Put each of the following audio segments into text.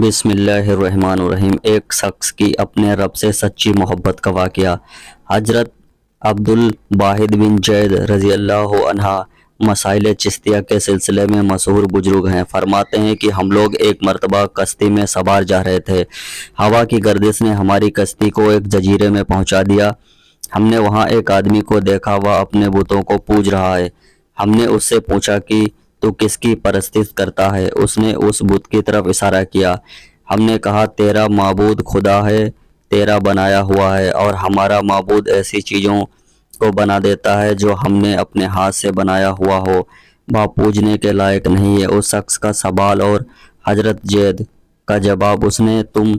بسم اللہ الرحمن الرحیم۔ ایک شخص کی اپنے رب سے سچی محبت کا واقعہ۔ حضرت عبدالواحد بن زید رضی اللہ عنہ مسائل چشتیہ کے سلسلے میں مشہور بزرگ ہیں۔ فرماتے ہیں کہ ہم لوگ ایک مرتبہ کشتی میں سوار جا رہے تھے۔ ہوا کی گردش نے ہماری کشتی کو ایک جزیرے میں پہنچا دیا۔ ہم نے وہاں ایک آدمی کو دیکھا، وہ اپنے بتوں کو پوج رہا ہے۔ ہم نے اس سے پوچھا کہ تو کس کی پرستش کرتا ہے؟ اس نے اس بت کی طرف اشارہ کیا۔ ہم نے کہا تیرا معبود خدا ہے، تیرا بنایا ہوا ہے، اور ہمارا معبود ایسی چیزوں کو بنا دیتا ہے جو ہم نے اپنے ہاتھ سے بنایا ہوا ہو، وہ پوجنے کے لائق نہیں ہے۔ اس شخص کا سوال اور حضرت زید کا جواب۔ اس نے تم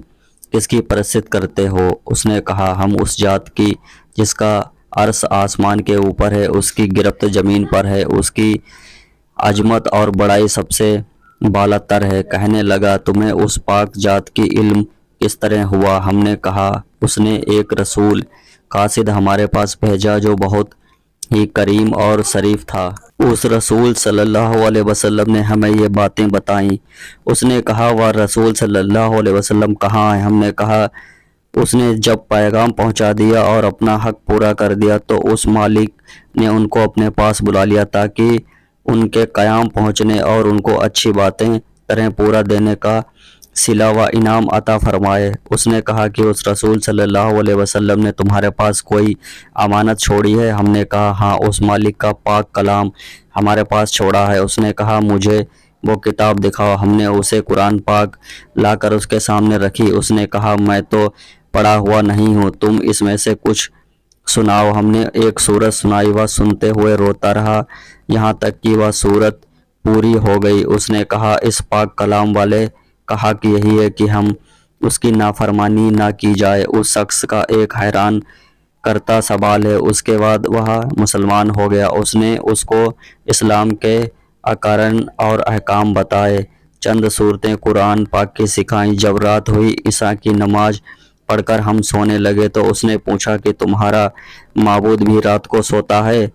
کس کی پرستش کرتے ہو؟ اس نے کہا ہم اس ذات کی جس کا عرش آسمان کے اوپر ہے، اس کی گرفت زمین پر ہے، اس کی عظمت اور بڑائی سب سے بالا تر ہے۔ کہنے لگا تمہیں اس پاک ذات کی علم کس طرح ہوا؟ ہم نے کہا اس نے ایک رسول قاصد ہمارے پاس بھیجا جو بہت ہی کریم اور شریف تھا۔ اس رسول صلی اللہ علیہ وسلم نے ہمیں یہ باتیں بتائیں۔ اس نے کہا وہ رسول صلی اللہ علیہ وسلم کہاں ہے؟ ہم نے کہا اس نے جب پیغام پہنچا دیا اور اپنا حق پورا کر دیا تو اس مالک نے ان کو اپنے پاس بلا لیا تاکہ ان کے قیام پہنچنے اور ان کو اچھی باتیں طرح پورا دینے کا صلہ و انعام عطا فرمائے۔ اس نے کہا کہ اس رسول صلی اللہ علیہ وسلم نے تمہارے پاس کوئی امانت چھوڑی ہے؟ ہم نے کہا ہاں، اس مالک کا پاک کلام ہمارے پاس چھوڑا ہے۔ اس نے کہا مجھے وہ کتاب دکھاؤ۔ ہم نے اسے قرآن پاک لا کر اس کے سامنے رکھی۔ اس نے کہا میں تو پڑھا ہوا نہیں ہوں، تم اس میں سے کچھ سناؤ۔ ہم نے ایک سورت سنائی، وہ سنتے ہوئے روتا رہا یہاں تک کہ وہ سورت پوری ہو گئی۔ اس نے کہا اس پاک کلام والے کہا کہ یہی ہے کہ ہم اس کی نافرمانی نہ کی جائے۔ اس شخص کا ایک حیران کرتا سوال ہے۔ اس کے بعد وہ مسلمان ہو گیا۔ اس نے اس کو اسلام کے اقارن اور احکام بتائے، چند صورتیں قرآن پاک کی سکھائیں۔ جب رات ہوئی، عشاء کی نماز پڑھ کر ہم سونے لگے تو اس نے پوچھا کہ تمہارا معبود بھی رات کو سوتا ہے؟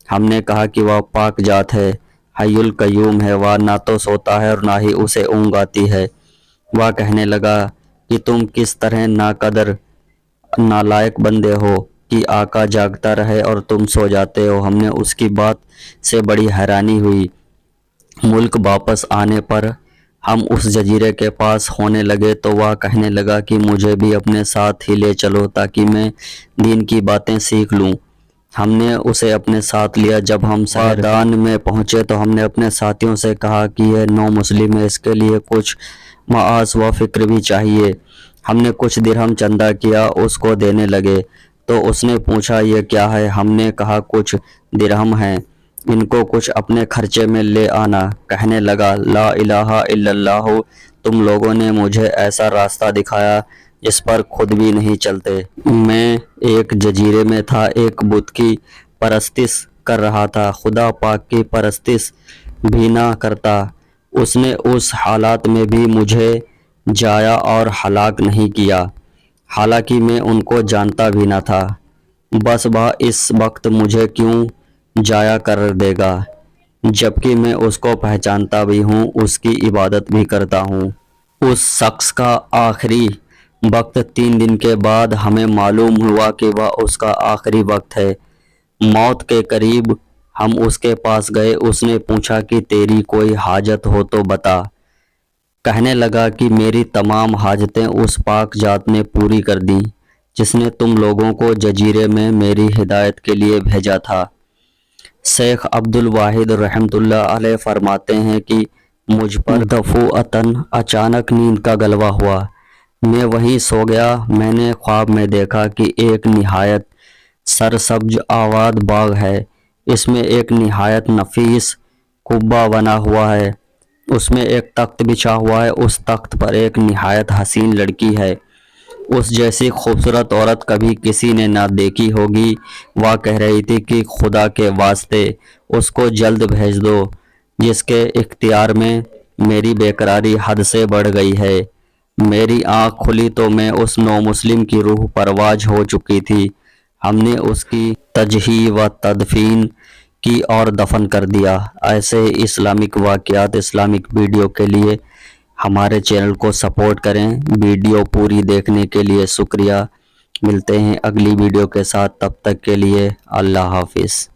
ہم نے کہا کہ وہ پاک ذات ہے، حی القیوم ہے، وہ نہ تو سوتا ہے اور نہ ہی اسے اونگ آتی ہے۔ وہ کہنے لگا کہ تم کس طرح ناقدر نالائق بندے ہو کہ آقا جاگتا رہے اور تم سو جاتے ہو۔ ہم نے اس کی بات سے بڑی حیرانی ہوئی۔ ملک واپس آنے پر ہم اس جزیرے کے پاس ہونے لگے تو وہ کہنے لگا کہ مجھے بھی اپنے ساتھ ہی لے چلو تاکہ میں دین کی باتیں سیکھ لوں۔ ہم نے اسے اپنے ساتھ لیا۔ جب ہم سیدان میں پہنچے تو ہم نے اپنے ساتھیوں سے کہا کہ یہ نو مسلم ہے، اس کے لیے کچھ معاش و فکر بھی چاہیے۔ ہم نے کچھ درہم چندہ کیا، اس کو دینے لگے تو اس نے پوچھا یہ کیا ہے؟ ہم نے کہا کچھ درہم ہیں، ان کو کچھ اپنے خرچے میں لے آنا۔ کہنے لگا لا الہ الا اللہ، تم لوگوں نے مجھے ایسا راستہ دکھایا جس پر خود بھی نہیں چلتے۔ میں ایک جزیرے میں تھا، ایک بت کی پرستش کر رہا تھا، خدا پاک کی پرستش بھی نہ کرتا۔ اس نے اس حالات میں بھی مجھے جایا اور ہلاک نہیں کیا، حالانکہ میں ان کو جانتا بھی نہ تھا۔ بس وہ اس وقت مجھے کیوں جایا کر دے گا جبکہ میں اس کو پہچانتا بھی ہوں، اس کی عبادت بھی کرتا ہوں۔ اس شخص کا آخری وقت 3 دن کے بعد ہمیں معلوم ہوا کہ وہ اس کا آخری وقت ہے، موت کے قریب۔ ہم اس کے پاس گئے، اس نے پوچھا کہ تیری کوئی حاجت ہو تو بتا۔ کہنے لگا کہ میری تمام حاجتیں اس پاک ذات نے پوری کر دیں جس نے تم لوگوں کو جزیرے میں میری ہدایت کے لیے بھیجا تھا۔ شیخ عبدالواحد رحمۃ اللہ علیہ فرماتے ہیں کہ مجھ پر دفعتاً اچانک نیند کا غلبہ ہوا، میں وہیں سو گیا۔ میں نے خواب میں دیکھا کہ ایک نہایت سرسبز آباد باغ ہے، اس میں ایک نہایت نفیس قبہ بنا ہوا ہے، اس میں ایک تخت بچھا ہوا ہے، اس تخت پر ایک نہایت حسین لڑکی ہے، اس جیسی خوبصورت عورت کبھی کسی نے نہ دیکھی ہوگی۔ وہ کہہ رہی تھی کہ خدا کے واسطے اس کو جلد بھیج دو، جس کے اختیار میں میری بے قراری حد سے بڑھ گئی ہے۔ میری آنکھ کھلی تو میں اس نو مسلم کی روح پرواز ہو چکی تھی۔ ہم نے اس کی تجہیز و تدفین کی اور دفن کر دیا۔ ایسے اسلامک واقعات، اسلامک ویڈیو کے لیے ہمارے چینل کو سپورٹ کریں. ویڈیو پوری دیکھنے کے لیے شکریہ. ملتے ہیں اگلی ویڈیو کے ساتھ. تب تک کے لیے اللہ حافظ.